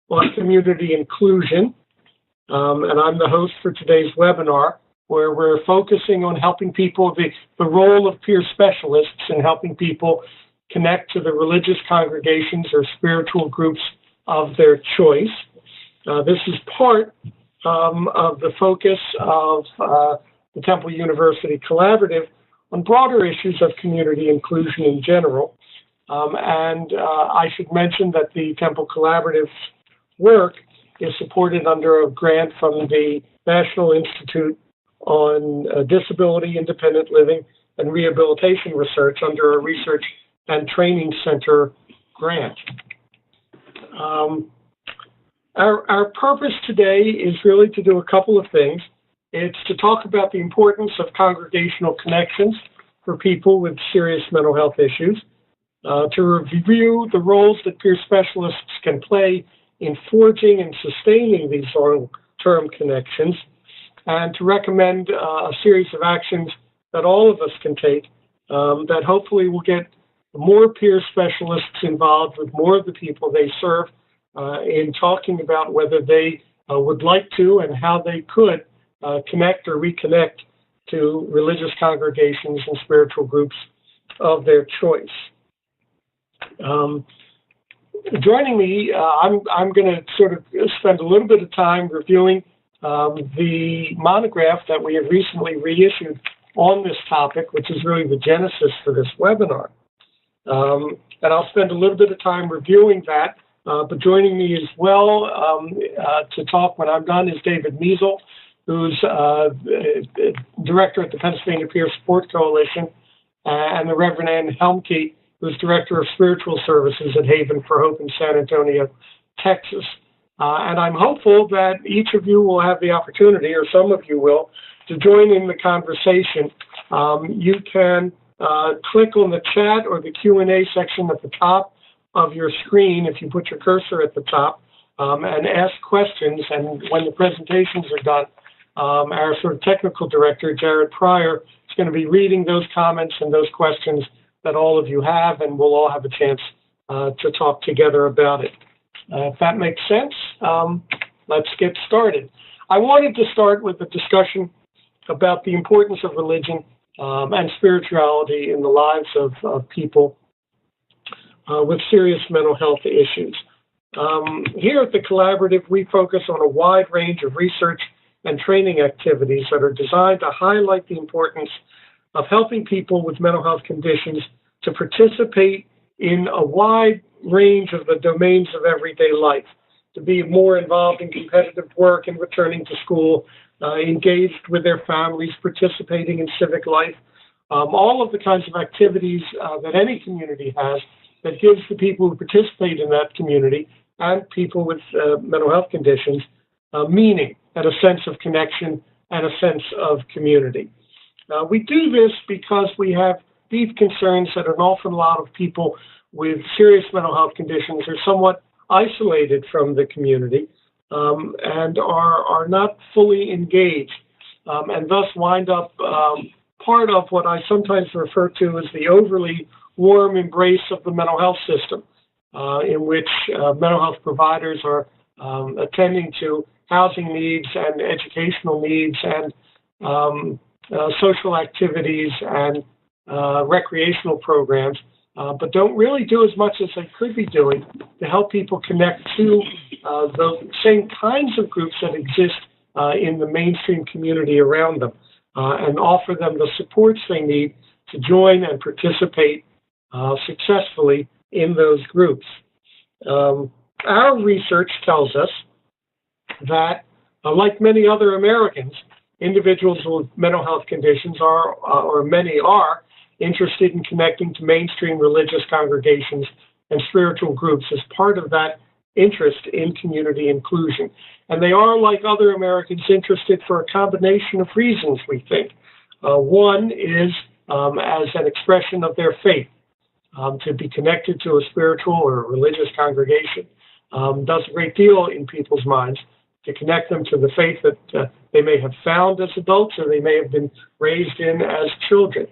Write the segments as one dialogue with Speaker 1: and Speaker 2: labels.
Speaker 1: on community inclusion. And I'm the host for today's webinar, where we're focusing on helping people, the role of peer specialists in helping people connect to the religious congregations or spiritual groups of their choice. This is part of the focus of the Temple University Collaborative on broader issues of community inclusion in general. And I should mention that the Temple Collaborative's work is supported under a grant from the National Institute on Disability, Independent Living, and Rehabilitation Research under a Research and Training Center grant. Our purpose today is really to do a couple of things. It's to talk about the importance of congregational connections for people with serious mental health issues, to review the roles that peer specialists can play in forging and sustaining these long-term connections, and to recommend a series of actions that all of us can take that hopefully will get more peer specialists involved with more of the people they serve in talking about whether they would like to and how they could connect or reconnect to religious congregations and spiritual groups of their choice. Joining me, I'm going to sort of spend a little bit of time reviewing the monograph that we have recently reissued on this topic, which is really the genesis for this webinar. And I'll spend a little bit of time reviewing that, but joining me as well to talk when I'm done is David Measel, who's director at the Pennsylvania Peer Support Coalition, and the Reverend Ann Helmke, who's Director of Spiritual Services at Haven for Hope in San Antonio, Texas. And I'm hopeful that each of you will have the opportunity, or some of you will, to join in the conversation. You can click on the chat or the Q&A section at the top of your screen if you put your cursor at the top and ask questions. And when the presentations are done, our sort of technical director, Jared Pryor, is going to be reading those comments and those questions that all of you have, and we'll all have a chance to talk together about it. If that makes sense, let's get started. I wanted to start with a discussion about the importance of religion and spirituality in the lives of people with serious mental health issues. Here at the Collaborative, we focus on a wide range of research and training activities that are designed to highlight the importance of helping people with mental health conditions to participate in a wide range of the domains of everyday life, to be more involved in competitive work and returning to school, engaged with their families, participating in civic life, all of the kinds of activities that any community has that gives the people who participate in that community and people with mental health conditions meaning and a sense of connection and a sense of community. We do this because we have deep concerns that an awful lot of people with serious mental health conditions are somewhat isolated from the community and are not fully engaged and thus wind up part of what I sometimes refer to as the overly warm embrace of the mental health system, in which mental health providers are attending to housing needs and educational needs and social activities and recreational programs, but don't really do as much as they could be doing to help people connect to the same kinds of groups that exist in the mainstream community around them and offer them the supports they need to join and participate successfully in those groups. Our research tells us that, like many other Americans, individuals with mental health conditions are, or many are, interested in connecting to mainstream religious congregations and spiritual groups as part of that interest in community inclusion. And they are, like other Americans, interested for a combination of reasons, we think. One is as an expression of their faith. To be connected to a spiritual or religious congregation does a great deal in people's minds to connect them to the faith that they may have found as adults or they may have been raised in as children.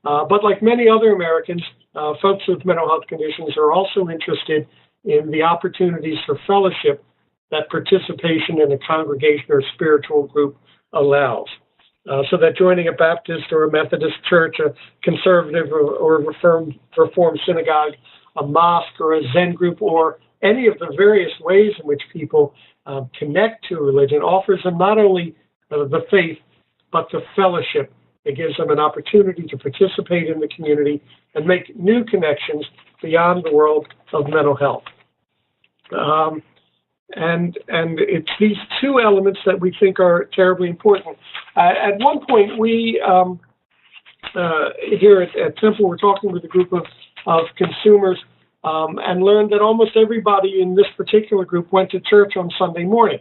Speaker 1: But like many other Americans, folks with mental health conditions are also interested in the opportunities for fellowship that participation in a congregation or spiritual group allows. So that joining a Baptist or a Methodist church, a conservative or reformed synagogue, a mosque or a Zen group, or any of the various ways in which people connect to religion offers them not only the faith, but the fellowship. It gives them an opportunity to participate in the community and make new connections beyond the world of mental health. And it's these two elements that we think are terribly important. At one point, we here at Temple were talking with a group of consumers and learned that almost everybody in this particular group went to church on Sunday morning.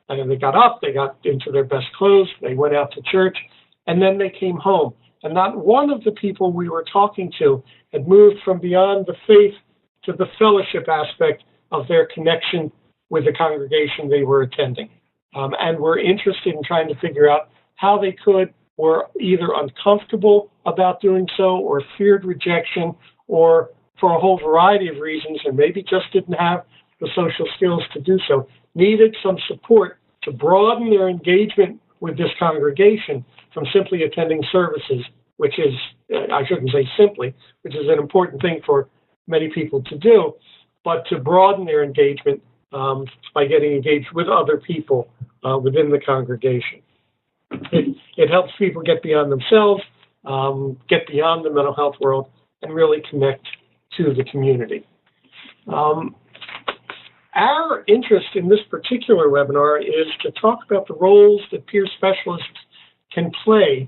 Speaker 1: And they got up, they got into their best clothes, they went out to church, and then they came home. And not one of the people we were talking to had moved from beyond the faith to the fellowship aspect of their connection with the congregation they were attending. And were interested in trying to figure out how they could, were either uncomfortable about doing so, or feared rejection, or for a whole variety of reasons, and maybe just didn't have the social skills to do so, needed some support to broaden their engagement with this congregation from simply attending services, which is, I shouldn't say simply, which is an important thing for many people to do, but to broaden their engagement by getting engaged with other people within the congregation. It helps people get beyond themselves, get beyond the mental health world, and really connect to the community. Our interest in this particular webinar is to talk about the roles that peer specialists can play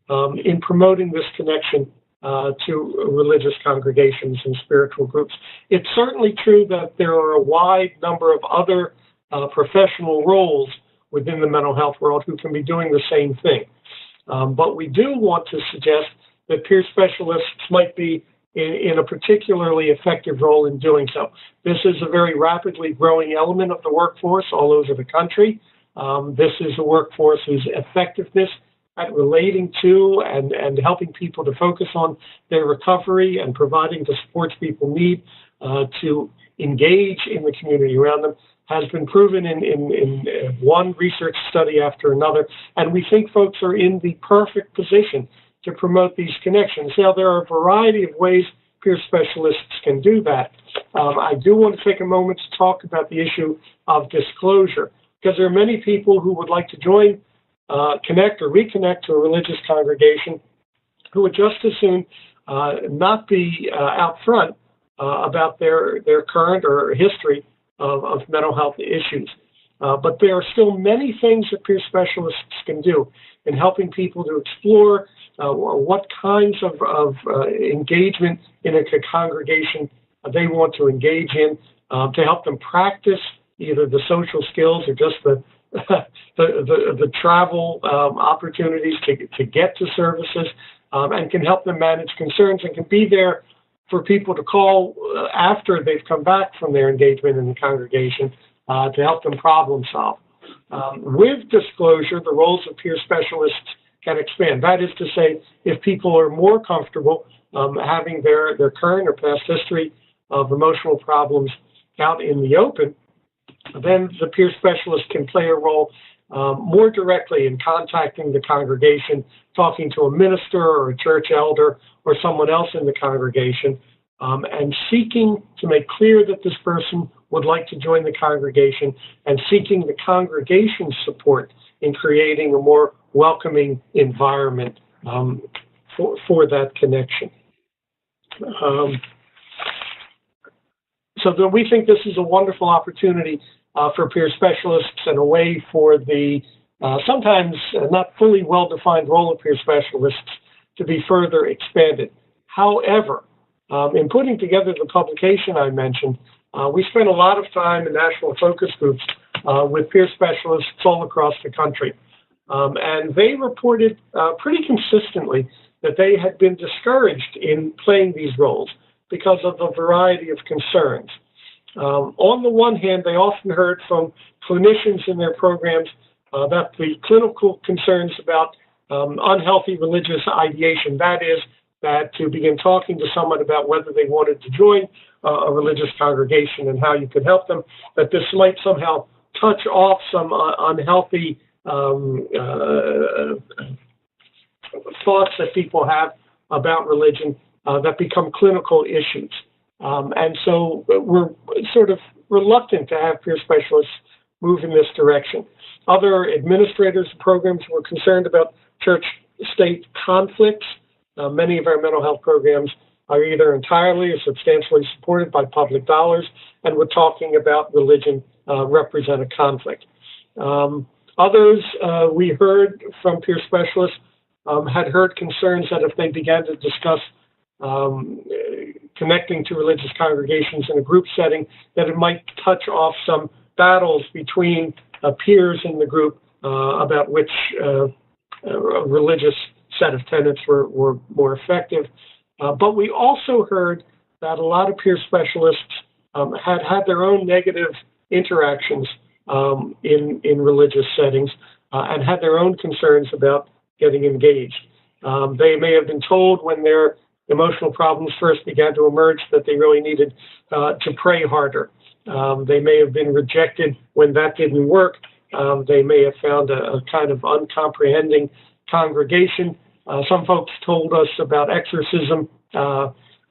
Speaker 1: in promoting this connection to religious congregations and spiritual groups. It's certainly true that there are a wide number of other professional roles within the mental health world who can be doing the same thing. But we do want to suggest that peer specialists might be in a particularly effective role in doing so. This is a very rapidly growing element of the workforce all over the country. This is a workforce whose effectiveness at relating to and helping people to focus on their recovery and providing the supports people need to engage in the community around them has been proven in one research study after another. And we think folks are in the perfect position to promote these connections. Now, there are a variety of ways peer specialists can do that. I do want to take a moment to talk about the issue of disclosure, because there are many people who would like to join, connect or reconnect to a religious congregation who would just as soon not be out front about their current or history of mental health issues. But there are still many things that peer specialists can do in helping people to explore what kinds of engagement in a congregation they want to engage in, to help them practice either the social skills or just the travel opportunities to get to services, and can help them manage concerns and can be there for people to call after they've come back from their engagement in the congregation to help them problem solve. With disclosure, the roles of peer specialists can expand. That is to say, if people are more comfortable having their current or past history of emotional problems out in the open, then the peer specialist can play a role more directly in contacting the congregation, talking to a minister or a church elder or someone else in the congregation, and seeking to make clear that this person would like to join the congregation, and seeking the congregation's support in creating a more welcoming environment for that connection. So we think this is a wonderful opportunity for peer specialists and a way for the sometimes not fully well-defined role of peer specialists to be further expanded. However, in putting together the publication I mentioned, we spent a lot of time in national focus groups with peer specialists all across the country. And they reported pretty consistently that they had been discouraged in playing these roles because of a variety of concerns. On the one hand, they often heard from clinicians in their programs that the clinical concerns about unhealthy religious ideation, that is, that to begin talking to someone about whether they wanted to join a religious congregation and how you could help them, that this might somehow touch off some unhealthy thoughts that people have about religion that become clinical issues. And so we're sort of reluctant to have peer specialists move in this direction. Other administrators and programs were concerned about church-state conflicts. Many of our mental health programs are either entirely or substantially supported by public dollars, and we're talking about religion represent a conflict. Others we heard from peer specialists had heard concerns that if they began to discuss connecting to religious congregations in a group setting, that it might touch off some battles between peers in the group about which religious set of tenets were more effective. But we also heard that a lot of peer specialists had their own negative interactions in religious settings and had their own concerns about getting engaged. They may have been told when their emotional problems first began to emerge that they really needed to pray harder. They may have been rejected when that didn't work. They may have found a kind of uncomprehending congregation. Some folks told us about exorcism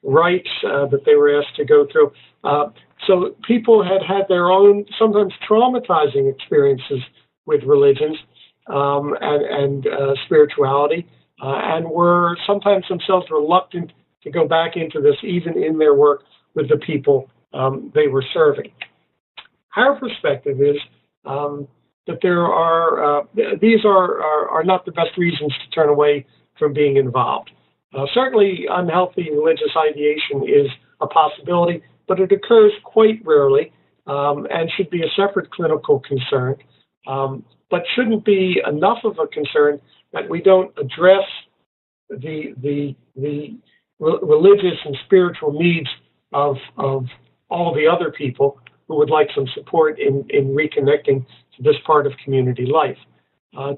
Speaker 1: rites that they were asked to go through. So people had their own, sometimes traumatizing experiences with religions and spirituality, and were sometimes themselves reluctant to go back into this, even in their work with the people they were serving. Our perspective is that there are these are not the best reasons to turn away from being involved. Certainly, unhealthy religious ideation is a possibility, but it occurs quite rarely and should be a separate clinical concern, but shouldn't be enough of a concern that we don't address the religious and spiritual needs of all the other people who would like some support in reconnecting to this part of community life.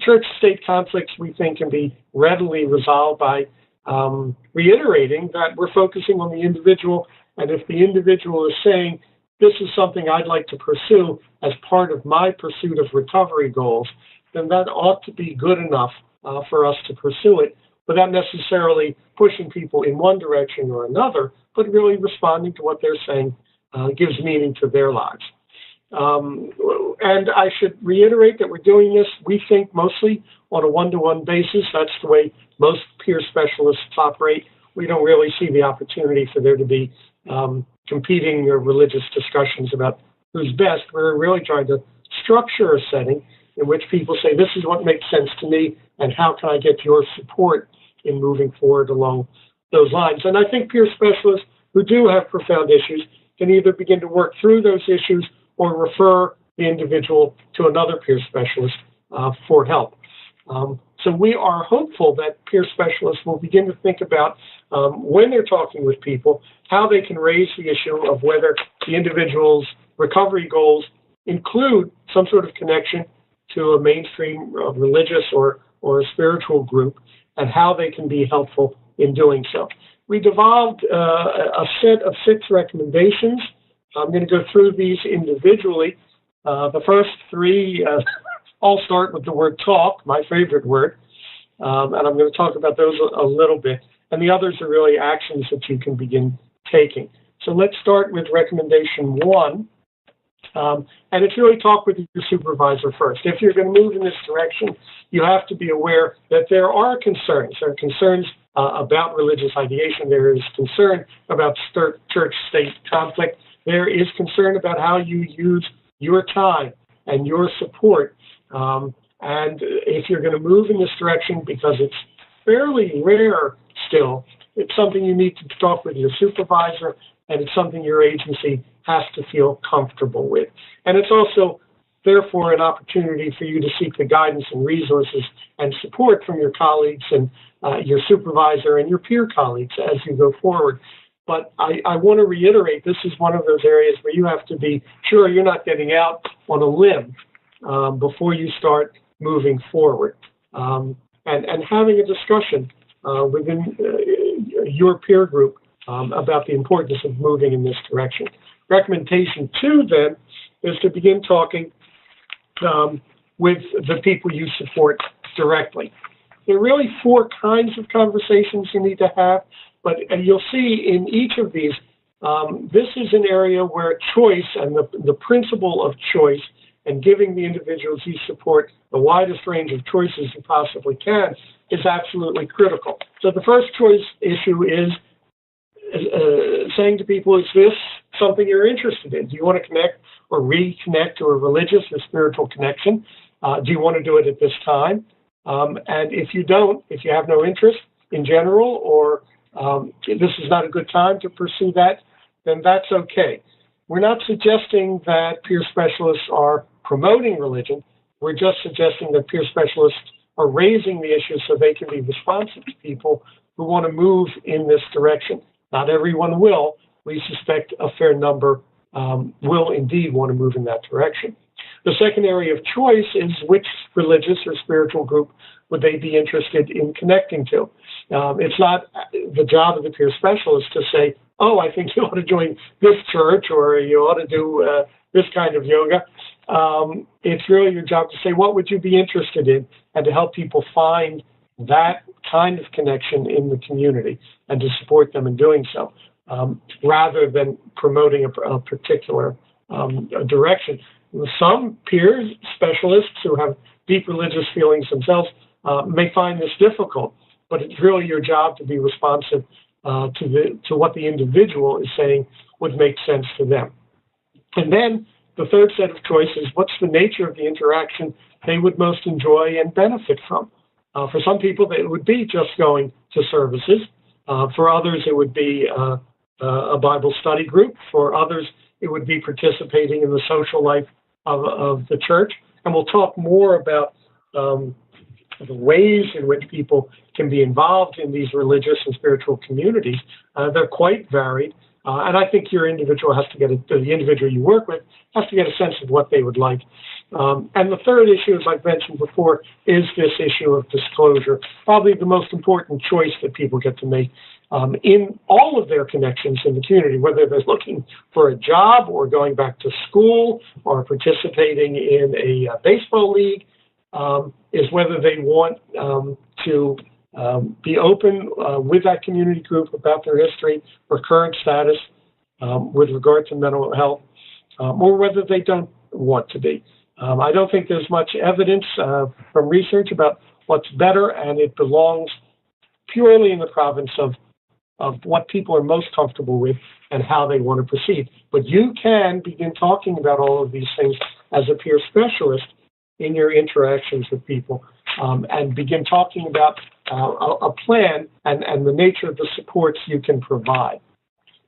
Speaker 1: Church-state conflicts, we think, can be readily resolved by reiterating that we're focusing on the individual, and if the individual is saying, this is something I'd like to pursue as part of my pursuit of recovery goals, then that ought to be good enough for us to pursue it, without necessarily pushing people in one direction or another, but really responding to what they're saying gives meaning to their lives. And I should reiterate that we're doing this, we think, mostly on a one-to-one basis. That's the way most peer specialists operate. We don't really see the opportunity for there to be competing religious discussions about who's best. We're really trying to structure a setting in which people say, this is what makes sense to me, and how can I get your support in moving forward along those lines. And I think peer specialists who do have profound issues can either begin to work through those issues or refer the individual to another peer specialist for help. So we are hopeful that peer specialists will begin to think about, when they're talking with people, how they can raise the issue of whether the individual's recovery goals include some sort of connection to a mainstream religious or a spiritual group, and how they can be helpful in doing so. We developed a set of 6 recommendations. I'm going to go through these individually. The first 3 all start with the word talk, my favorite word, and I'm going to talk about those a little bit. And the others are really actions that you can begin taking. So let's start with recommendation 1. And it's really talk with your supervisor first. If you're going to move in this direction, you have to be aware that there are concerns. There are concerns about religious ideation. There is concern about church-state conflict. There is concern about how you use your time and your support. And if you're going to move in this direction, because it's fairly rare still, it's something you need to talk with your supervisor, and it's something your agency has to feel comfortable with. And it's also, therefore, an opportunity for you to seek the guidance and resources and support from your colleagues and your supervisor and your peer colleagues as you go forward. But I want to reiterate, this is one of those areas where you have to be sure you're not getting out on a limb before you start moving forward. And having a discussion within your peer group about the importance of moving in this direction. Recommendation 2, then, is to begin talking with the people you support directly. There are really four kinds of conversations you need to have, but you'll see in each of these, this is an area where choice and the principle of choice and giving the individuals you support the widest range of choices you possibly can is absolutely critical. So the first choice issue is saying to people, is this something you're interested in? Do you want to connect or reconnect to a religious or spiritual connection? Do you want to do it at this time? And if you don't, if you have no interest in general, or this is not a good time to pursue that, then that's okay. We're not suggesting that peer specialists are promoting religion. We're just suggesting that peer specialists are raising the issue so they can be responsive to people who want to move in this direction. Not everyone will. We suspect a fair number will indeed want to move in that direction. The second area of choice is which religious or spiritual group would they be interested in connecting to. It's not the job of the peer specialist to say, oh, I think you ought to join this church or you ought to do this kind of yoga. It's really your job to say, what would you be interested in, and to help people find that kind of connection in the community and to support them in doing so, rather than promoting a particular direction. Some peer specialists who have deep religious feelings themselves may find this difficult, but it's really your job to be responsive to what the individual is saying would make sense to them. And then the third set of choices, what's the nature of the interaction they would most enjoy and benefit from? For some people, it would be just going to services. For others, it would be a Bible study group. For others, it would be participating in the social life of the church. And we'll talk more about the ways in which people can be involved in these religious and spiritual communities. They're quite varied. And I think your individual has to get the individual you work with has to get a sense of what they would like. And the third issue, as I've mentioned before, is this issue of disclosure, probably the most important choice that people get to make in all of their connections in the community, whether they're looking for a job or going back to school or participating in a baseball league, is whether they want to be open with that community group about their history or current status with regard to mental health, or whether they don't want to be. I don't think there's much evidence from research about what's better, and it belongs purely in the province of what people are most comfortable with and how they want to proceed. But you can begin talking about all of these things as a peer specialist in your interactions with people, and begin talking about a plan and the nature of the supports you can provide.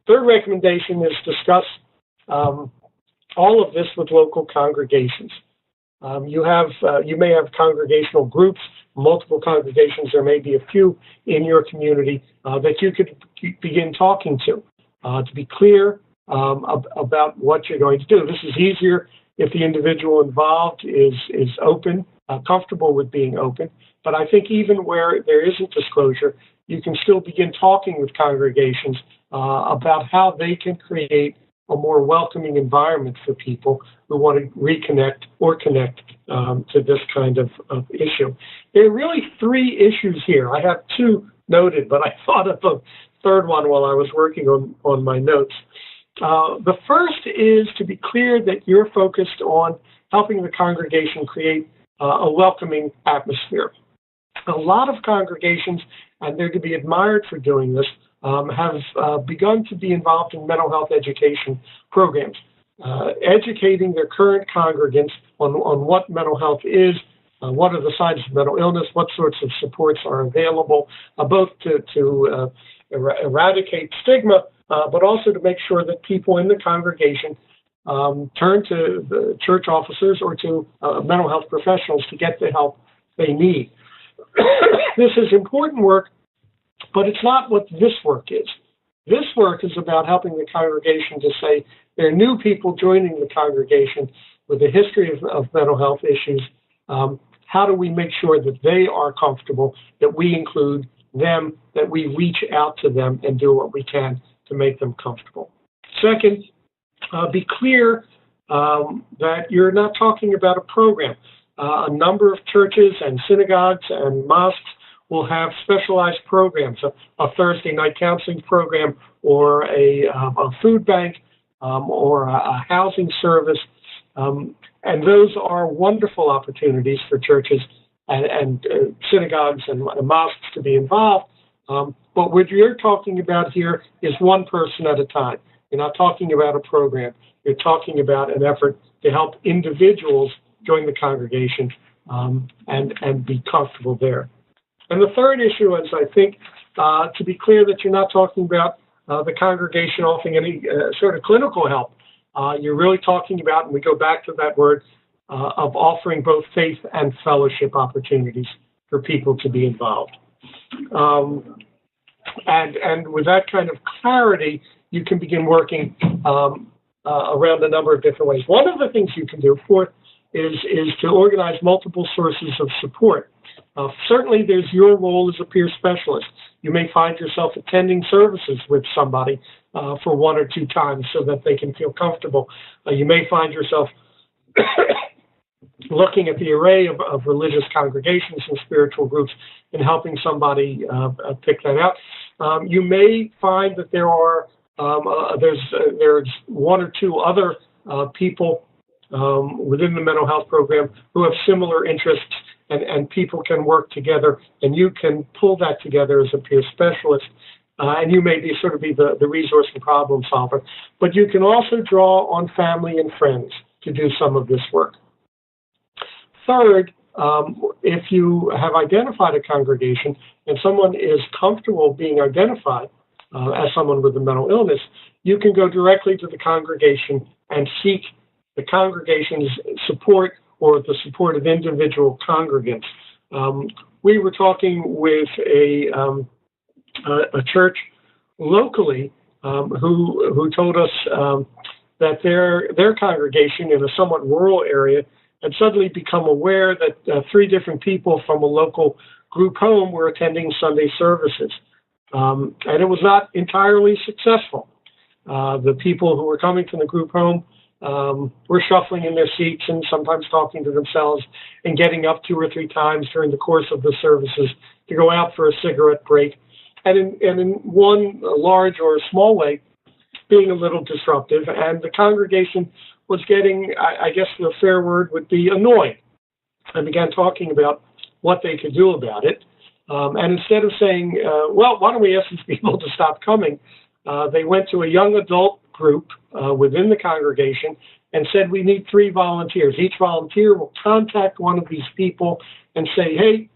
Speaker 1: Third recommendation is discuss all of this with local congregations. You may have congregational groups, multiple congregations. There may be a few in your community that you could begin talking to be clear about what you're going to do. This is easier if the individual involved is open, comfortable with being open. But I think even where there isn't disclosure, you can still begin talking with congregations about how they can create a more welcoming environment for people who want to reconnect or connect to this kind of issue. There are really three issues here. I have two noted, but I thought of a third one while I was working on my notes. The first is to be clear that you're focused on helping the congregation create a welcoming atmosphere. A lot of congregations, and they're to be admired for doing this, have begun to be involved in mental health education programs, educating their current congregants on what mental health is, what are the signs of mental illness, what sorts of supports are available, both to eradicate stigma, but also to make sure that people in the congregation turn to the church officers or to mental health professionals to get the help they need. This is important work, but it's not what this work is. This work is about helping the congregation to say there are new people joining the congregation with a history of mental health issues. How do we make sure that they are comfortable, that we include them, that we reach out to them and do what we can to make them comfortable? Second, be clear that you're not talking about a program. A number of churches and synagogues and mosques will have specialized programs, a Thursday night counseling program, or a food bank, or a housing service. And those are wonderful opportunities for churches and synagogues and mosques to be involved. But what you're talking about here is one person at a time. You're not talking about a program. You're talking about an effort to help individuals join the congregation and be comfortable there. And the third issue is, I think, to be clear that you're not talking about the congregation offering any sort of clinical help. You're really talking about, and we go back to that word, of offering both faith and fellowship opportunities for people to be involved. And with that kind of clarity, you can begin working around a number of different ways. One of the things you can do, fourth, is to organize multiple sources of support. Certainly, there's your role as a peer specialist. You may find yourself attending services with somebody for one or two times so that they can feel comfortable. You may find yourself looking at the array of religious congregations and spiritual groups and helping somebody pick that out. You may find that there's one or two other people within the mental health program who have similar interests, and people can work together, and you can pull that together as a peer specialist. And you may be the resource and problem solver. But you can also draw on family and friends to do some of this work. Third, if you have identified a congregation and someone is comfortable being identified as someone with a mental illness, you can go directly to the congregation and seek the congregation's support or the support of individual congregants. We were talking with a church locally who told us that their congregation in a somewhat rural area had suddenly become aware that 3 different people from a local group home were attending Sunday services. And it was not entirely successful. The people who were coming from the group home were shuffling in their seats and sometimes talking to themselves and getting up 2 or 3 times during the course of the services to go out for a cigarette break. And in one large or small way, being a little disruptive. And the congregation was getting, I guess the fair word would be, annoyed, and began talking about what they could do about it. And instead of saying, well, why don't we ask these people to stop coming, they went to a young adult group within the congregation and said, we need 3 volunteers. Each volunteer will contact one of these people and say, hey,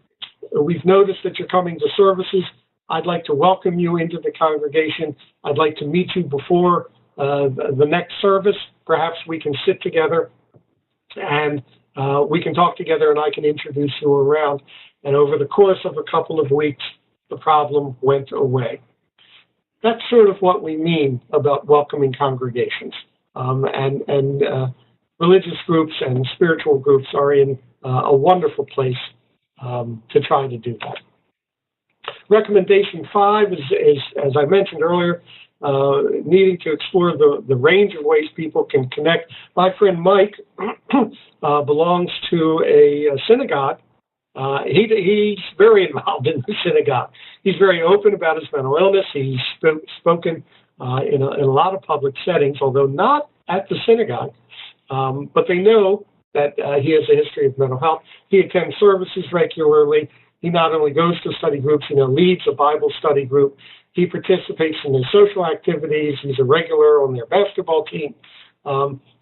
Speaker 1: we've noticed that you're coming to services. I'd like to welcome you into the congregation. I'd like to meet you before the next service. Perhaps we can sit together and we can talk together and I can introduce you around. And over the course of a couple of weeks, the problem went away. That's sort of what we mean about welcoming congregations. And religious groups and spiritual groups are in a wonderful place to try to do that. Recommendation 5 is, as I mentioned earlier, needing to explore the range of ways people can connect. My friend Mike belongs to a synagogue. He's very involved in the synagogue. He's very open about his mental illness. He's spoken in a lot of public settings, although not at the synagogue. But they know that he has a history of mental health. He attends services regularly. He not only goes to study groups, he now leads a Bible study group. He participates in their social activities. He's a regular on their basketball team.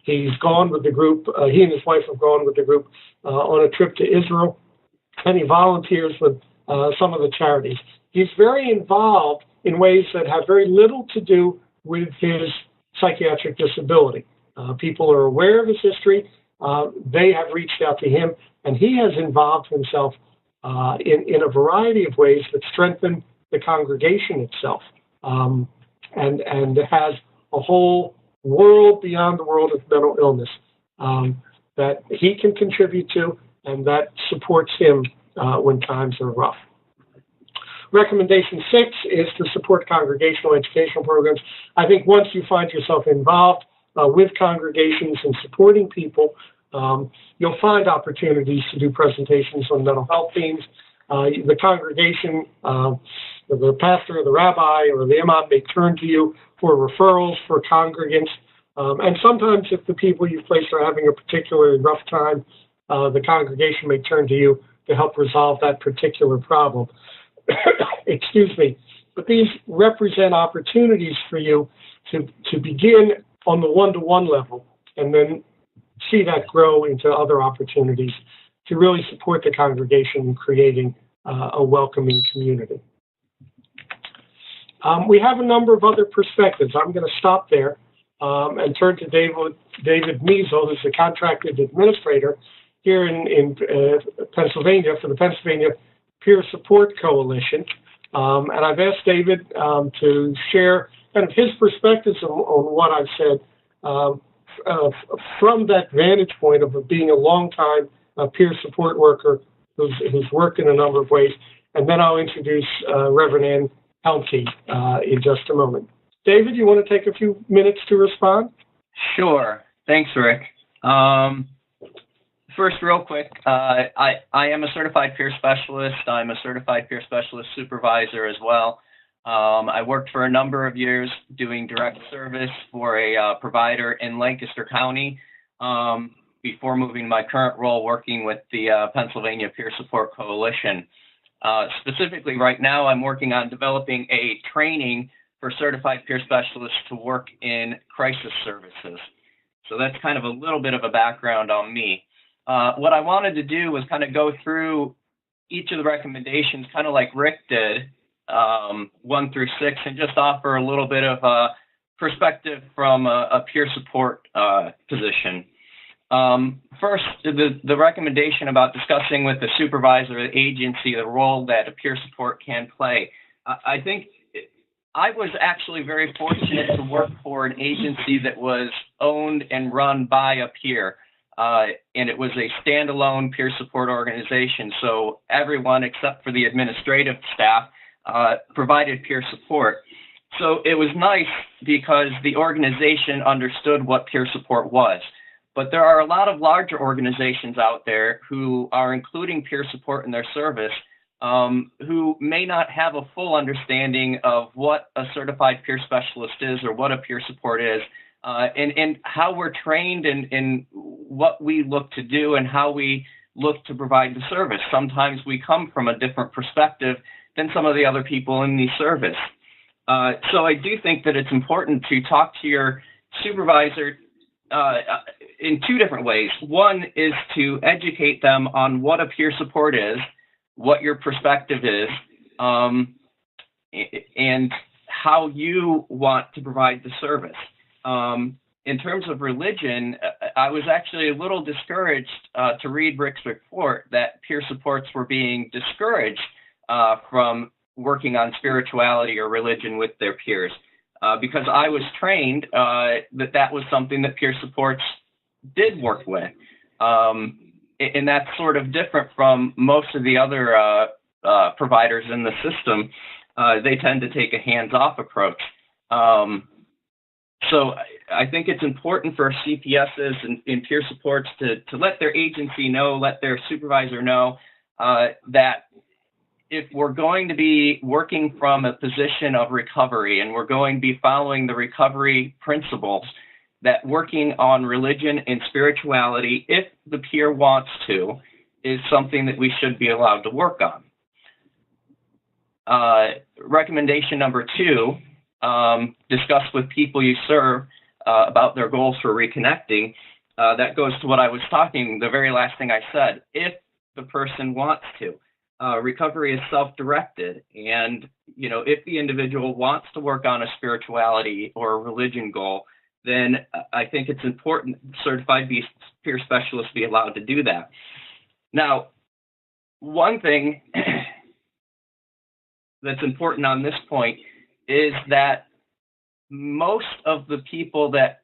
Speaker 1: He's gone with the group. He and his wife have gone with the group on a trip to Israel, and he volunteers with some of the charities. He's very involved in ways that have very little to do with his psychiatric disability. People are aware of his history. They have reached out to him, and he has involved himself in a variety of ways that strengthen the congregation itself, and has a whole world beyond the world of mental illness that he can contribute to, and that supports him when times are rough. Recommendation 6 is to support congregational educational programs. I think once you find yourself involved with congregations and supporting people, you'll find opportunities to do presentations on mental health themes. The congregation, the pastor or the rabbi or the imam may turn to you for referrals for congregants. And sometimes if the people you've placed are having a particularly rough time, the congregation may turn to you to help resolve that particular problem. Excuse me. But these represent opportunities for you to begin on the one-to-one level and then see that grow into other opportunities to really support the congregation in creating a welcoming community. We have a number of other perspectives. I'm going to stop there and turn to David Measel, who's the contracted administrator here in Pennsylvania for the Pennsylvania Peer Support Coalition. And I've asked David to share kind of his perspectives on what I've said from that vantage point of being a long-time peer support worker who's worked in a number of ways. And then I'll introduce Reverend Ann Helmke in just a moment. David, you want to take a few minutes to respond?
Speaker 2: Sure. Thanks, Rick. First, real quick, I am a certified peer specialist. I'm a certified peer specialist supervisor as well. I worked for a number of years doing direct service for a provider in Lancaster County before moving to my current role working with the Pennsylvania Peer Support Coalition. Specifically, right now, I'm working on developing a training for certified peer specialists to work in crisis services. So that's kind of a little bit of a background on me. What I wanted to do was kind of go through each of the recommendations, kind of like Rick did, 1 through 6, and just offer a little bit of a perspective from a peer support position. First, the recommendation about discussing with the supervisor or the agency the role that a peer support can play. I think I was actually very fortunate to work for an agency that was owned and run by a peer. And it was a standalone peer support organization. So everyone except for the administrative staff provided peer support. So it was nice because the organization understood what peer support was. But there are a lot of larger organizations out there who are including peer support in their service who may not have a full understanding of what a certified peer specialist is or what a peer support is. And how we're trained and what we look to do and how we look to provide the service. Sometimes we come from a different perspective than some of the other people in the service. So I do think that it's important to talk to your supervisor in 2 different ways. One is to educate them on what a peer support is, what your perspective is, and how you want to provide the service. In terms of religion, I was actually a little discouraged to read Rick's report that peer supports were being discouraged from working on spirituality or religion with their peers, because I was trained that was something that peer supports did work with. And that's sort of different from most of the other providers in the system. They tend to take a hands-off approach. So I think it's important for CPSs and peer supports to let their agency know, let their supervisor know that if we're going to be working from a position of recovery and we're going to be following the recovery principles, that working on religion and spirituality, if the peer wants to, is something that we should be allowed to work on. Recommendation number 2, discuss with people you serve about their goals for reconnecting. That goes to what I was talking, the very last thing I said. If the person wants to. Recovery is self-directed, and if the individual wants to work on a spirituality or a religion goal, then I think it's important certified peer specialists be allowed to do that. Now, one thing that's important on this point is that most of the people that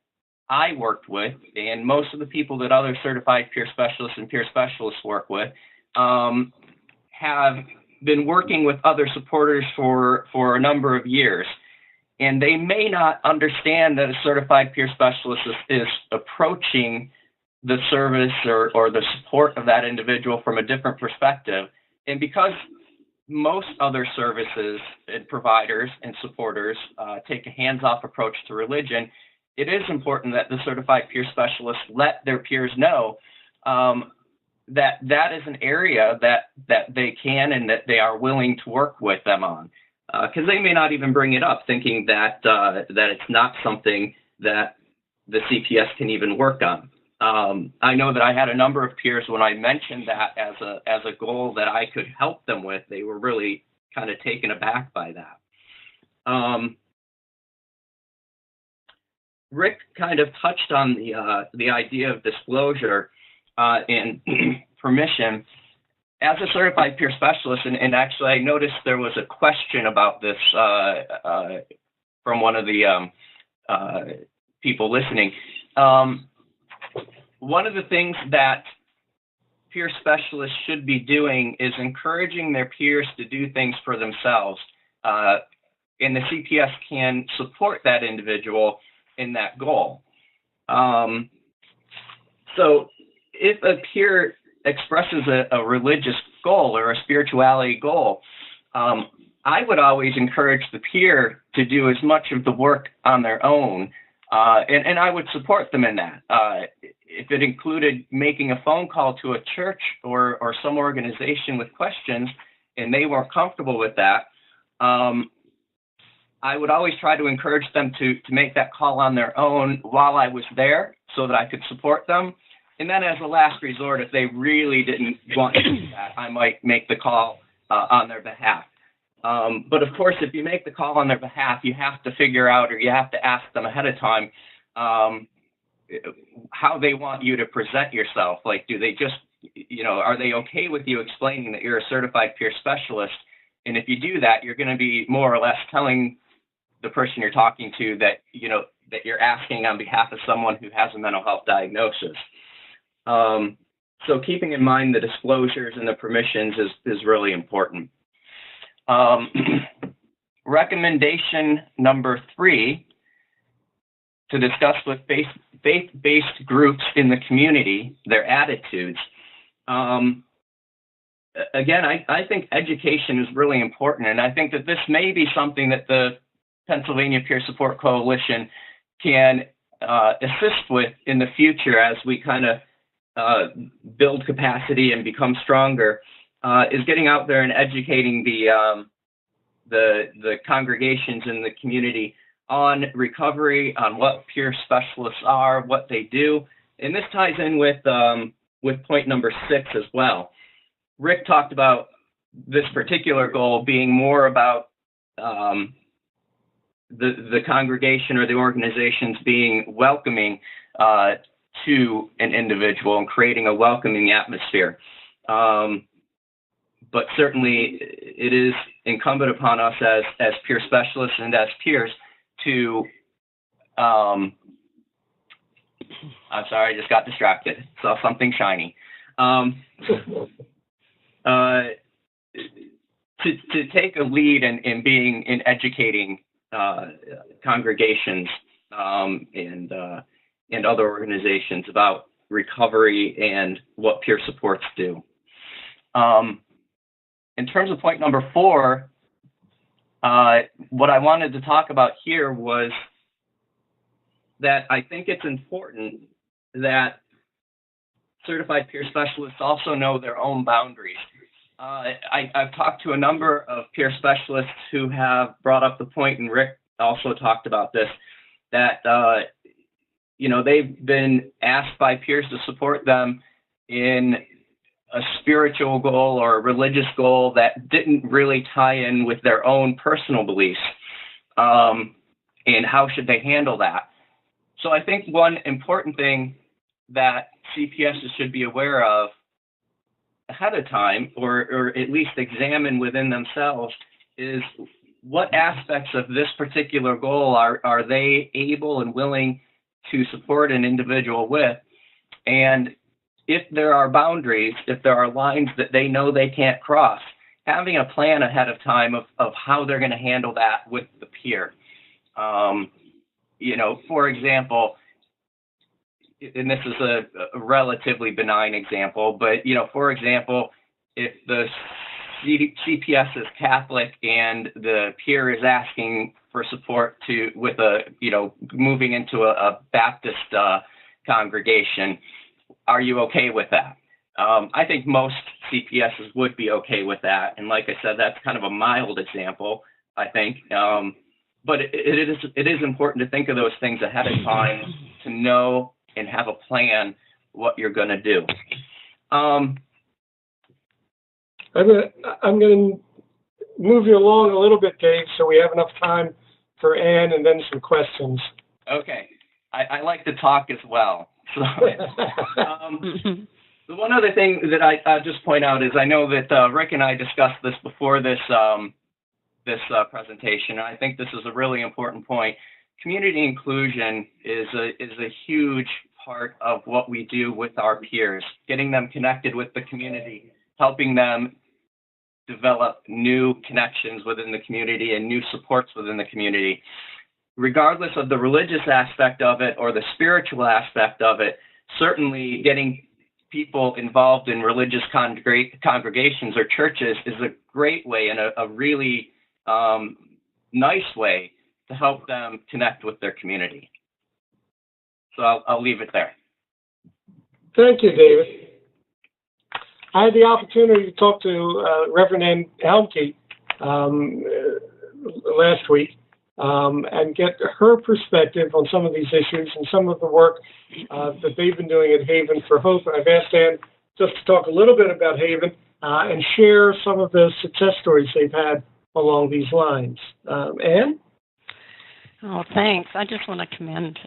Speaker 2: I worked with and most of the people that other certified peer specialists and peer specialists work with have been working with other supporters for a number of years. and they may not understand that a certified peer specialist is approaching the service or the support of that individual from a different perspective. And because most other services and providers and supporters take a hands-off approach to religion, it is important that the certified peer specialists let their peers know that that is an area that they can and that they are willing to work with them on. Because they may not even bring it up, thinking that it's not something that the CPS can even work on. I know that I had a number of peers when I mentioned that as a goal that I could help them with. They were really kind of taken aback by that. Rick kind of touched on the idea of disclosure and permission. As a certified peer specialist, and actually I noticed there was a question about this from one of the people listening. One of the things that peer specialists should be doing is encouraging their peers to do things for themselves. And the CPS can support that individual in that goal. So if a peer expresses a religious goal or a spirituality goal, I would always encourage the peer to do as much of the work on their own, and I would support them in that. If it included making a phone call to a church or some organization with questions, and they weren't comfortable with that, I would always try to encourage them to make that call on their own while I was there so that I could support them. And then as a last resort, if they really didn't want to do that, I might make the call on their behalf. But of course, if you make the call on their behalf, you have to figure out, or you have to ask them ahead of time, how they want you to present yourself. Like, do they just, are they okay with you explaining that you're a certified peer specialist? And if you do that, you're going to be more or less telling the person you're talking to that, that you're asking on behalf of someone who has a mental health diagnosis. So keeping in mind the disclosures and the permissions is really important. Recommendation number 3, to discuss with faith-based groups in the community, their attitudes. Again, I think education is really important, and I think that this may be something that the Pennsylvania Peer Support Coalition can assist with in the future as we kind of build capacity and become stronger, is getting out there and educating the congregations in the community on recovery, on what peer specialists are, what they do. And this ties in with point number 6 as well. Rick talked about this particular goal being more about the congregation or the organizations being welcoming to an individual and creating a welcoming atmosphere. But certainly it is incumbent upon us as peer specialists and as peers to, I'm sorry, I just got distracted. Saw something shiny. To take a lead in educating congregations and other organizations about recovery and what peer supports do. In terms of point number 4, what I wanted to talk about here was that I think it's important that certified peer specialists also know their own boundaries. I've talked to a number of peer specialists who have brought up the point, and Rick also talked about this, that they've been asked by peers to support them in a spiritual goal or a religious goal that didn't really tie in with their own personal beliefs. And how should they handle that? So I think one important thing that CPSs should be aware of ahead of time, or at least examine within themselves, is what aspects of this particular goal are they able and willing to support an individual with? And if there are boundaries, if there are lines that they know they can't cross, having a plan ahead of time of how they're going to handle that with the peer. For example, and this is a relatively benign example, but, for example, if the CPS is Catholic and the peer is asking for support moving into a Baptist congregation, are you okay with that? I think most CPSs would be okay with that. And like I said, that's kind of a mild example, I think. But it is important to think of those things ahead of time to know and have a plan what you're going to do.
Speaker 1: I'm going to move you along a little bit, Dave, so we have enough time for Ann and then some questions.
Speaker 2: Okay. I like to talk as well. So, the one other thing that I just point out is I know that Rick and I discussed this before this presentation, and I think this is a really important point. Community inclusion is a huge part of what we do with our peers, getting them connected with the community, helping them develop new connections within the community and new supports within the community. Regardless of the religious aspect of it or the spiritual aspect of it, certainly getting people involved in religious congregations or churches is a great way and a really nice way to help them connect with their community. So I'll leave it there.
Speaker 1: Thank you, David. I had the opportunity to talk to Reverend Ann Helmke last week and get her perspective on some of these issues and some of the work that they've been doing at Haven for Hope. And I've asked Ann just to talk a little bit about Haven and share some of the success stories they've had along these lines. Ann?
Speaker 3: Oh, thanks. I just want to commend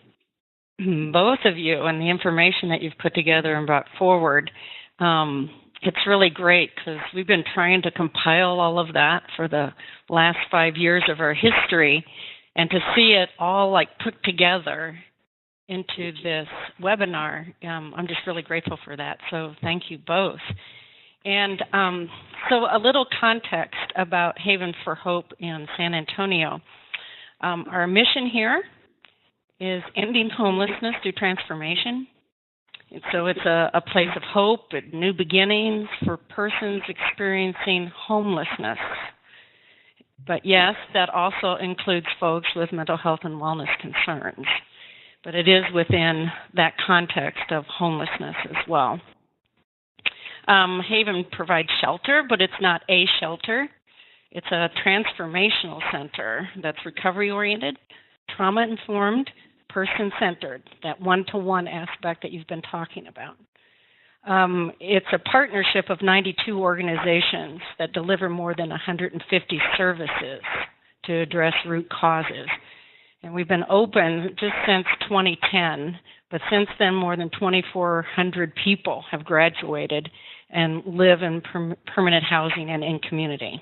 Speaker 3: both of you and the information that you've put together and brought forward. It's really great because we've been trying to compile all of that for the last 5 years of our history, and to see it all put together into this webinar, I'm just really grateful for that. So thank you both. And so a little context about Haven for Hope in San Antonio. Our mission here is ending homelessness through transformation. And so it's a place of hope and new beginnings for persons experiencing homelessness. But yes, that also includes folks with mental health and wellness concerns. But it is within that context of homelessness as well. Haven provides shelter, but it's not a shelter. It's a transformational center that's recovery-oriented, trauma-informed, person-centered, that one-to-one aspect that you've been talking about. It's a partnership of 92 organizations that deliver more than 150 services to address root causes. And we've been open just since 2010, but since then more than 2,400 people have graduated and live in permanent housing and in community.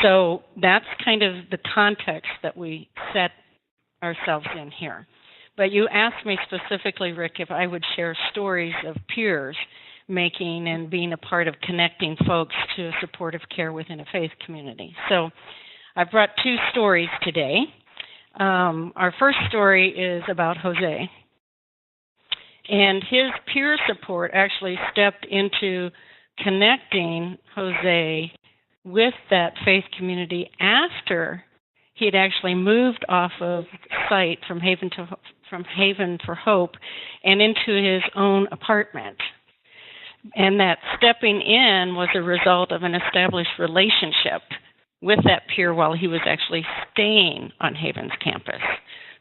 Speaker 3: So that's kind of the context that we set ourselves in here. But you asked me specifically, Rick, if I would share stories of peers making and being a part of connecting folks to supportive care within a faith community. So I brought 2 stories today. Our first story is about Jose. And his peer support actually stepped into connecting Jose with that faith community after he had actually moved off of site from Haven for Hope and into his own apartment. And that stepping in was a result of an established relationship with that peer while he was actually staying on Haven's campus.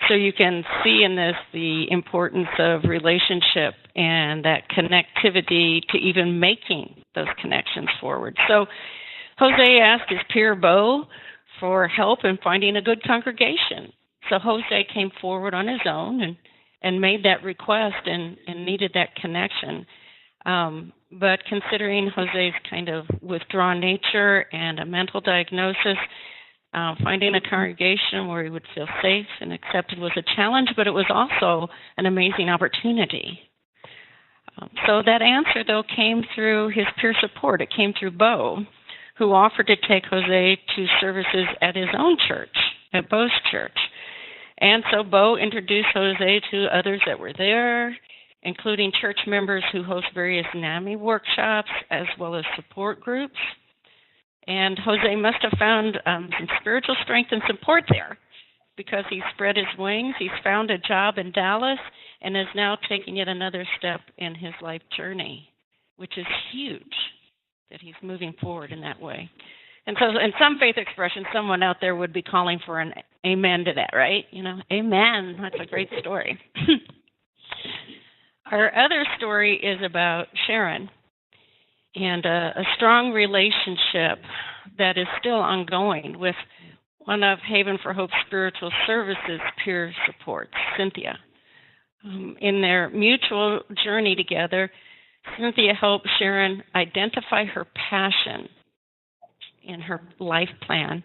Speaker 3: So you can see in this the importance of relationship and that connectivity to even making those connections forward. So Jose asked his peer, Bo, for help in finding a good congregation. So Jose came forward on his own and made that request and needed that connection. But considering Jose's kind of withdrawn nature and a mental diagnosis, finding a congregation where he would feel safe and accepted was a challenge, but it was also an amazing opportunity. So that answer, though, came through his peer support. It came through Bo, who offered to take Jose to services at his own church, at Bo's church. And so Bo introduced Jose to others that were there, including church members who host various NAMI workshops as well as support groups. And Jose must have found some spiritual strength and support there because he spread his wings. He's found a job in Dallas and is now taking yet another step in his life journey, which is huge that he's moving forward in that way. And so in some faith expression, someone out there would be calling for an amen to that, right? You know, amen. That's a great story. Our other story is about Sharon and a strong relationship that is still ongoing with one of Haven for Hope Spiritual Services peer supports, Cynthia. In their mutual journey together, Cynthia helped Sharon identify her passion in her life plan,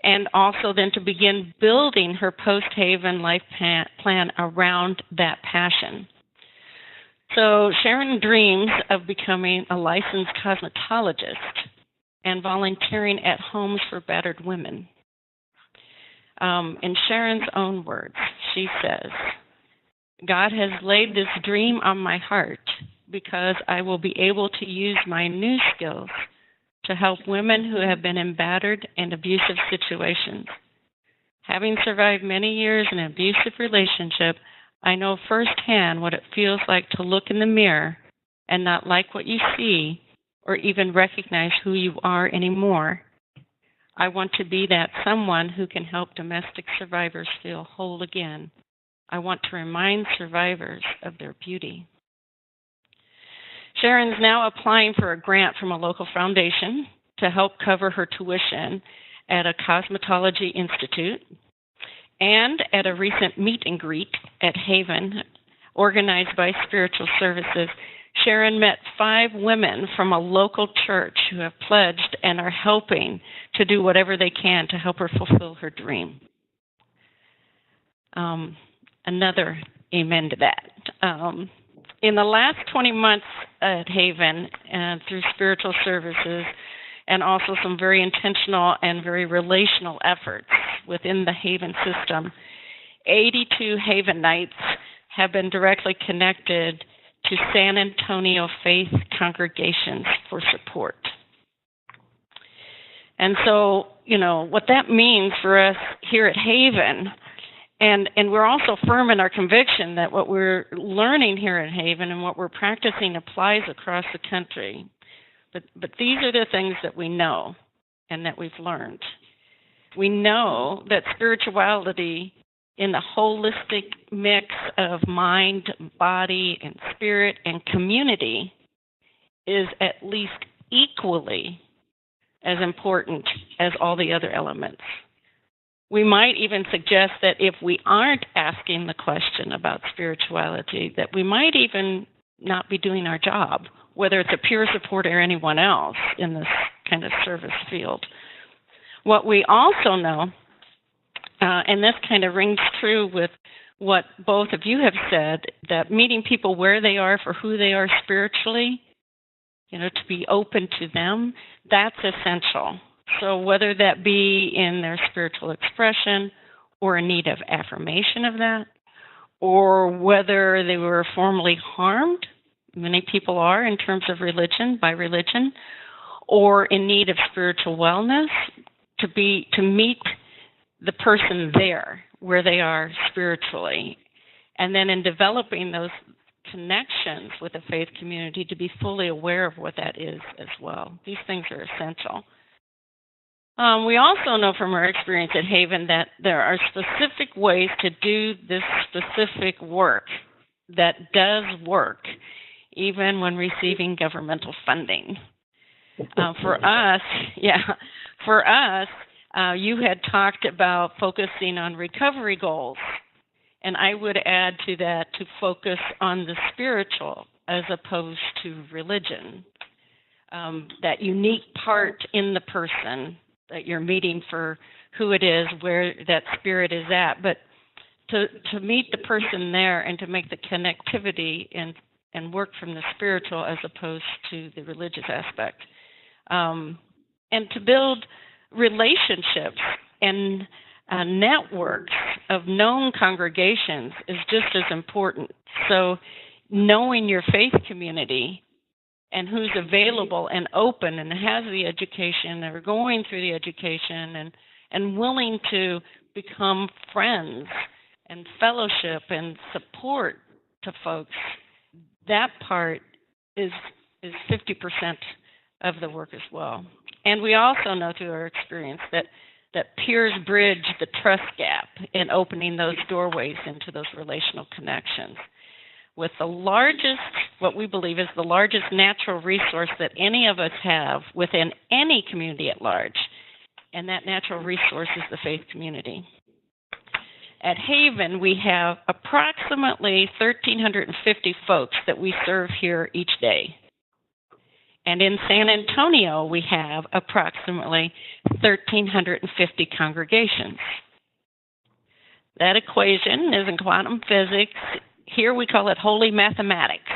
Speaker 3: and also then to begin building her post-Haven life plan around that passion. So Sharon dreams of becoming a licensed cosmetologist and volunteering at homes for battered women. In Sharon's own words, she says, "God has laid this dream on my heart because I will be able to use my new skills to help women who have been in battered and abusive situations. Having survived many years in an abusive relationship, I know firsthand what it feels like to look in the mirror and not like what you see or even recognize who you are anymore. I want to be that someone who can help domestic survivors feel whole again. I want to remind survivors of their beauty." Sharon's now applying for a grant from a local foundation to help cover her tuition at a cosmetology institute. And at a recent meet and greet at Haven, organized by Spiritual Services, Sharon met 5 women from a local church who have pledged and are helping to do whatever they can to help her fulfill her dream. Another amen to that. In the last 20 months at Haven, through Spiritual Services, and also some very intentional and very relational efforts within the Haven system, 82 Havenites have been directly connected to San Antonio faith congregations for support. And so, you know, what that means for us here at Haven, and we're also firm in our conviction that what we're learning here at Haven and what we're practicing applies across the country. But these are the things that we know and that we've learned. We know that spirituality in the holistic mix of mind, body, and spirit and community is at least equally as important as all the other elements. We might even suggest that if we aren't asking the question about spirituality, that we might even not be doing our job, whether it's a peer support or anyone else in this kind of service field. What we also know, and this kind of rings true with what both of you have said, that meeting people where they are for who they are spiritually, you know, to be open to them, that's essential. So whether that be in their spiritual expression or in need of affirmation of that, or whether they were formerly harmed, many people are in terms of religion, by religion, or in need of spiritual wellness, to meet the person there where they are spiritually. And then in developing those connections with the faith community, to be fully aware of what that is as well. These things are essential. We also know from our experience at Haven that there are specific ways to do this specific work that does work, even when receiving governmental funding. For us, you had talked about focusing on recovery goals, and I would add to that to focus on the spiritual as opposed to religion, that unique part in the person that you're meeting for who it is, where that spirit is at, but to meet the person there and to make the connectivity and work from the spiritual as opposed to the religious aspect. And to build relationships and networks of known congregations is just as important. So knowing your faith community and who's available and open and has the education or going through the education and willing to become friends and fellowship and support to folks, that part is 50% of the work as well. And we also know through our experience that peers bridge the trust gap in opening those doorways into those relational connections. With the largest, what we believe is the largest natural resource that any of us have within any community at large, and that natural resource is the faith community. At Haven, we have approximately 1,350 folks that we serve here each day. And in San Antonio, we have approximately 1,350 congregations. That equation is in quantum physics. Here we call it holy mathematics.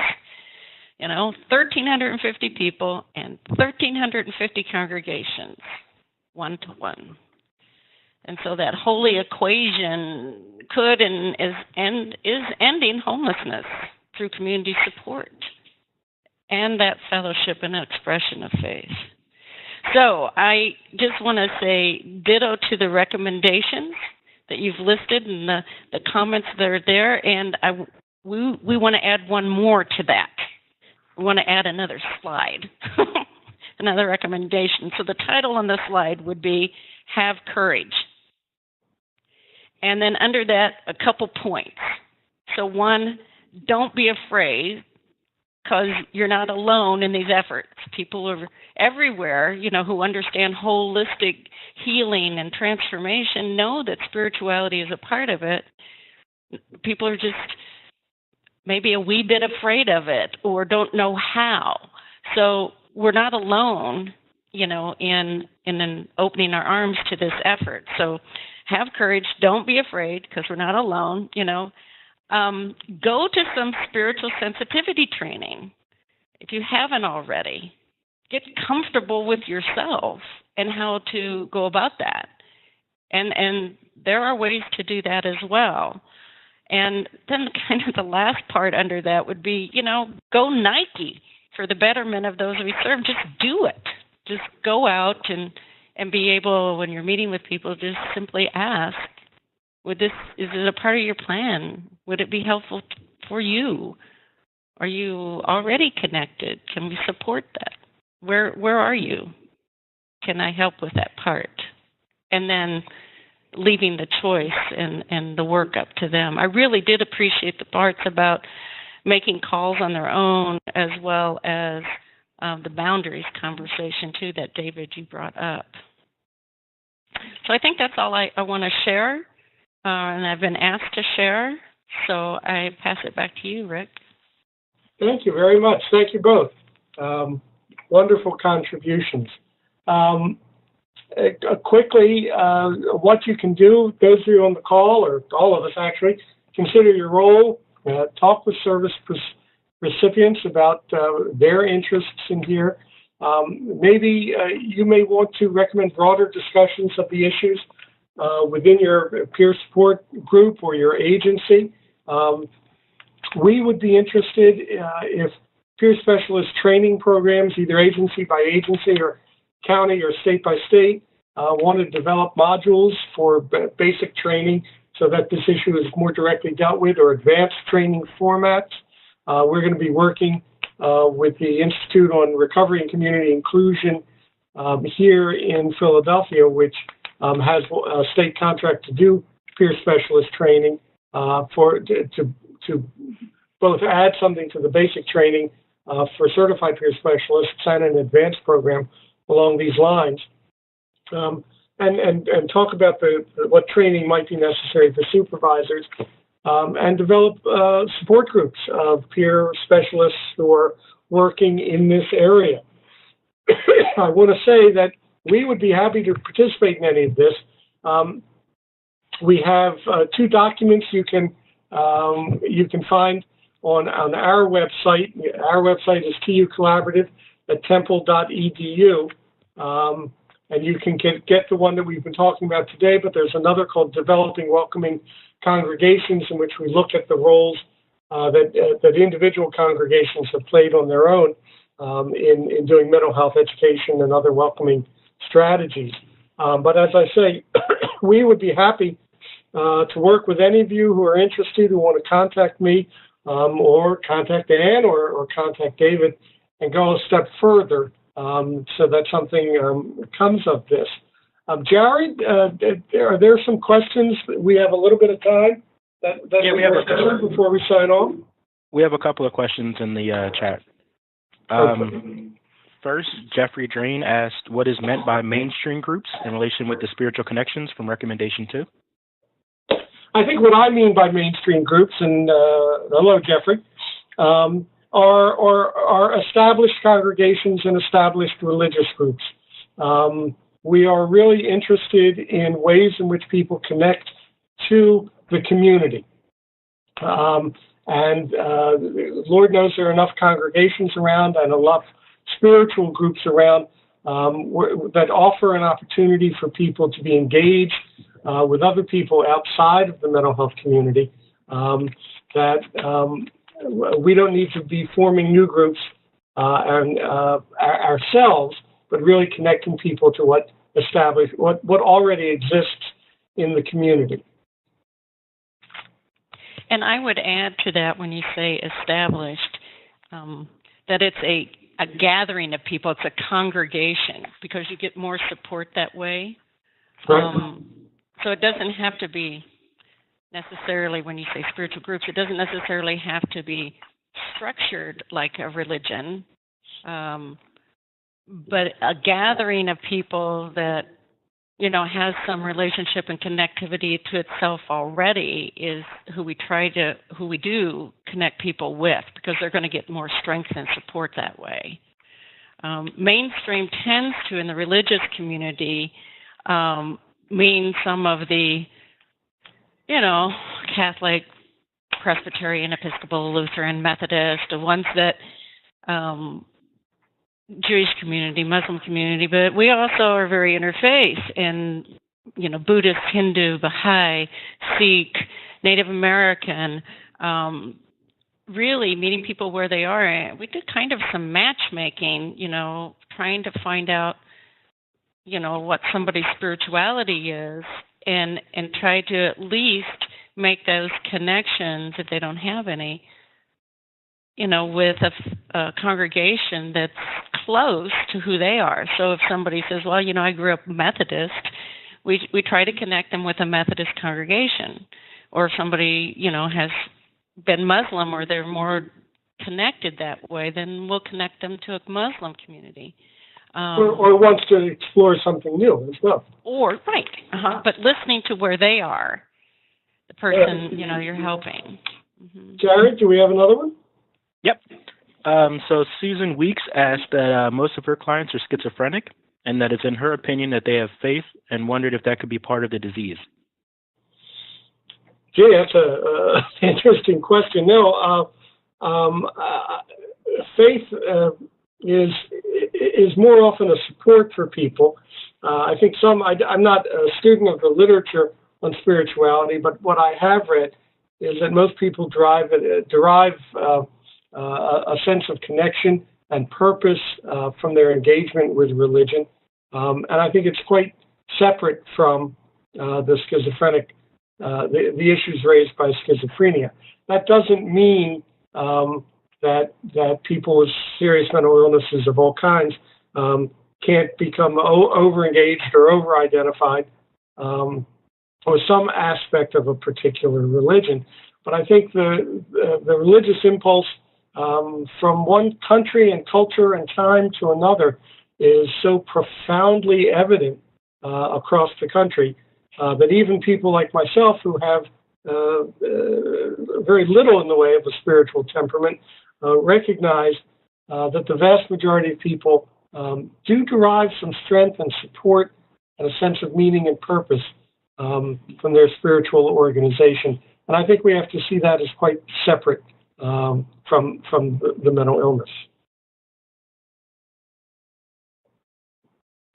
Speaker 3: 1,350 people and 1,350 congregations, one-to-one. And so that holy equation could and is ending homelessness through community support and that fellowship and expression of faith. So I just want to say ditto to the recommendations that you've listed and the comments that are there, and we want to add one more to that. We want to add another slide, another recommendation. So the title on the slide would be Have Courage. And then under that, a couple points. So one, don't be afraid, because you're not alone in these efforts. People are everywhere, who understand holistic healing and transformation know that spirituality is a part of it. People are just maybe a wee bit afraid of it or don't know how. So we're not alone, in opening our arms to this effort. So have courage. Don't be afraid, because we're not alone, Go to some spiritual sensitivity training if you haven't already. Get comfortable with yourself and how to go about that. And there are ways to do that as well. And then kind of the last part under that would be, go Nike for the betterment of those we serve. Just do it. Just go out and be able, when you're meeting with people, just simply ask, is it a part of your plan? Would it be helpful for you? Are you already connected? Can we support that? Where are you? Can I help with that part? And then leaving the choice and the work up to them. I really did appreciate the parts about making calls on their own, as well as the boundaries conversation, too, that, David, you brought up. So I think that's all I want to share, and I've been asked to share. So I pass it back to you, Rick.
Speaker 1: Thank you very much. Thank you both. Wonderful contributions. Quickly, what you can do, those of you on the call, or all of us actually, consider your role, talk with service recipients about their interests in here. Maybe you may want to recommend broader discussions of the issues within your peer support group or your agency. We would be interested if peer specialist training programs, either agency by agency or county or state by state, want to develop modules for basic training so that this issue is more directly dealt with, or advanced training formats. We're going to be working with the Institute on Recovery and Community Inclusion here in Philadelphia, which has a state contract to do peer specialist training to both add something to the basic training for certified peer specialists and an advanced program along these lines, and talk about what training might be necessary for supervisors, and develop support groups of peer specialists who are working in this area. I want to say that we would be happy to participate in any of this. We have two documents you can find on our website. Our website is TU Collaborative at temple.edu. and you can get the one that we've been talking about today, but there's another called Developing Welcoming Congregations, in which we look at the roles that individual congregations have played on their own in doing mental health education and other welcoming strategies. But as I say, we would be happy to work with any of you who are interested, who want to contact me or contact Ann or contact David and go a step further so that something comes of this. Jared, are there some questions? We have a little bit of time we have before we sign off.
Speaker 4: We have a couple of questions in the chat. First, Jeffrey Drain asked, what is meant by mainstream groups in relation with the spiritual connections from recommendation 2?
Speaker 1: I think what I mean by mainstream groups, and hello, Jeffrey, are established congregations and established religious groups. We are really interested in ways in which people connect to the community. And Lord knows there are enough congregations around and enough spiritual groups around that offer an opportunity for people to be engaged with other people outside of the mental health community, that we don't need to be forming new groups ourselves, but really connecting people to what already exists in the community.
Speaker 3: And I would add to that, when you say established, that it's a gathering of people. It's a congregation, because you get more support that way.
Speaker 1: Right.
Speaker 3: So it doesn't have to be necessarily, when you say spiritual groups, it doesn't necessarily have to be structured like a religion, but a gathering of people that, has some relationship and connectivity to itself already is who we do connect people with, because they're going to get more strength and support that way. Mainstream tends to, in the religious community, mean some of the, Catholic, Presbyterian, Episcopal, Lutheran, Methodist, the ones that Jewish community, Muslim community, but we also are very interfaith in, Buddhist, Hindu, Baha'i, Sikh, Native American, really meeting people where they are. We do kind of some matchmaking, trying to find out, what somebody's spirituality is, and try to at least make those connections, if they don't have any, with a congregation that's close to who they are. So if somebody says, well, I grew up Methodist, we try to connect them with a Methodist congregation. Or if somebody, has been Muslim, or they're more connected that way, then we'll connect them to a Muslim community.
Speaker 1: Or wants to explore something new as well.
Speaker 3: But listening to where they are, the person, you're helping. Mm-hmm.
Speaker 1: Jared, do we have another one?
Speaker 4: Yep. So Susan Weeks asked that most of her clients are schizophrenic, and that it's in her opinion that they have faith, and wondered if that could be part of the disease.
Speaker 1: Gee, that's an interesting question. No, faith is more often a support for people. I think I'm not a student of the literature on spirituality, but what I have read is that most people derive a sense of connection and purpose from their engagement with religion. And I think it's quite separate from the schizophrenic, the issues raised by schizophrenia. That doesn't mean that people with serious mental illnesses of all kinds can't become over-engaged or over-identified with some aspect of a particular religion. But I think the religious impulse from one country and culture and time to another is so profoundly evident across the country that even people like myself, who have very little in the way of a spiritual temperament, recognize that the vast majority of people do derive some strength and support and a sense of meaning and purpose from their spiritual organization. And I think we have to see that as quite separate from the mental illness.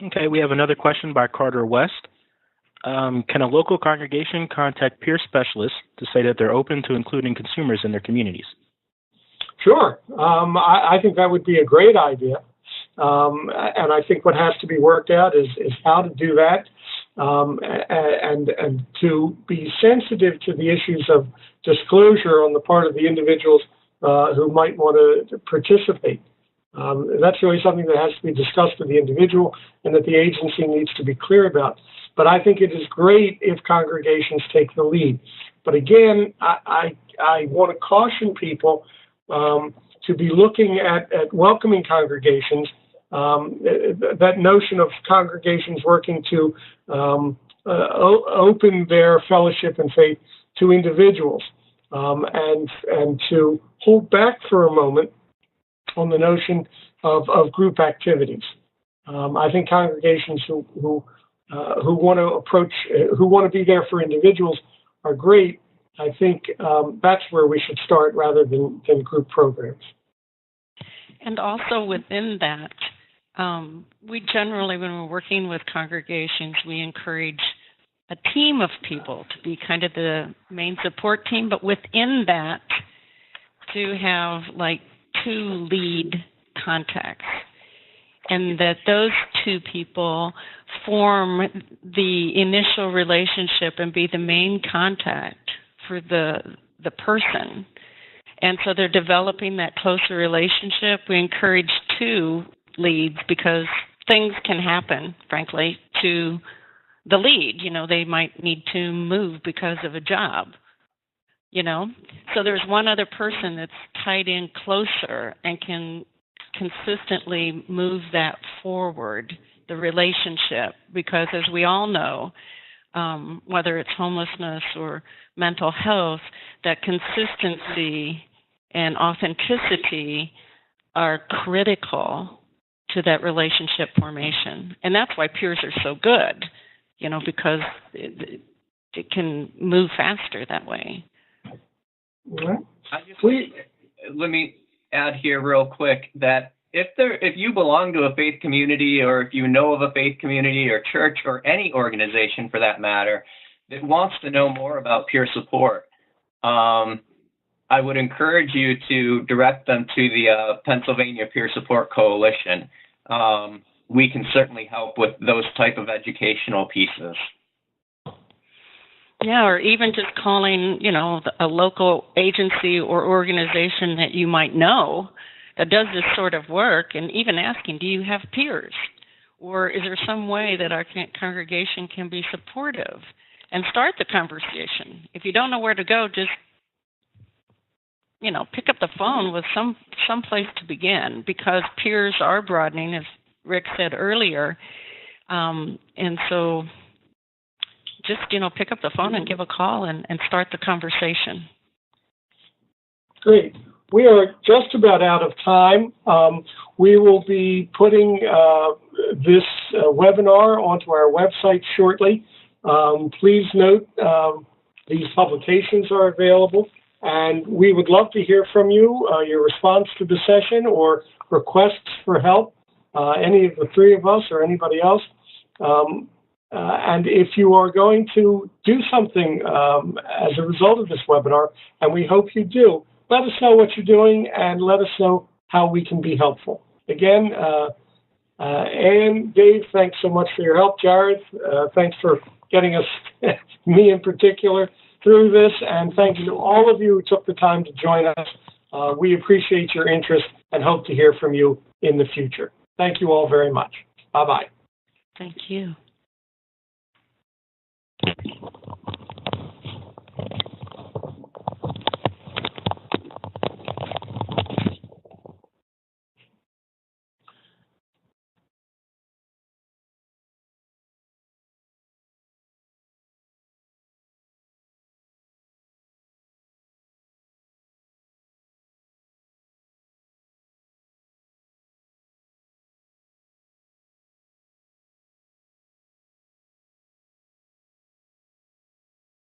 Speaker 4: Okay, we have another question by Carter West. Can a local congregation contact peer specialists to say that they're open to including consumers in their communities?
Speaker 1: Sure. I think that would be a great idea. And I think what has to be worked out is how to do that, and to be sensitive to the issues of disclosure on the part of the individuals who might want to participate. That's really something that has to be discussed with the individual and that the agency needs to be clear about. But I think it is great if congregations take the lead. But again, I want to caution people to be looking at welcoming congregations. That notion of congregations working to open their fellowship and faith to individuals, and to hold back for a moment on the notion of group activities. I think congregations who want to approach, who want to be there for individuals are great. I think that's where we should start rather than group programs.
Speaker 3: And also within that, we generally, when we're working with congregations, we encourage a team of people to be kind of the main support team, but within that, to have like 2 lead contacts, and that those 2 people form the initial relationship and be the main contact for the person. And so they're developing that closer relationship. We encourage 2 leads because things can happen, frankly, to the lead. You know, they might need to move because of a job, you know. So there's one other person that's tied in closer and can consistently move that forward, the relationship, because as we all know, whether it's homelessness or mental health, that consistency and authenticity are critical to that relationship formation. And that's why peers are so good, you know, because it can move faster that way.
Speaker 2: Let me add here real quick that if you belong to a faith community, or if you know of a faith community or church or any organization for that matter that wants to know more about peer support, I would encourage you to direct them to the Pennsylvania Peer Support Coalition. We can certainly help with those type of educational pieces.
Speaker 3: Yeah, or even just calling, you know, a local agency or organization that you might know that does this sort of work, and even asking, do you have peers? Or is there some way that our congregation can be supportive? And start the conversation. If you don't know where to go, just, you know, pick up the phone with some place to begin, because peers are broadening, as Rick said earlier. And so just, you know, pick up the phone and give a call and start the conversation.
Speaker 1: Great. We are just about out of time. We will be putting this webinar onto our website shortly. Please note these publications are available, and we would love to hear from you, your response to the session or requests for help, any of the 3 of us or anybody else. And if you are going to do something as a result of this webinar, and we hope you do, let us know what you're doing and let us know how we can be helpful. Again, Ann, Dave, thanks so much for your help. Jared, thanks for getting us, me in particular, through this. And thanks to all of you who took the time to join us. We appreciate your interest and hope to hear from you in the future. Thank you all very much. Bye-bye.
Speaker 3: Thank you.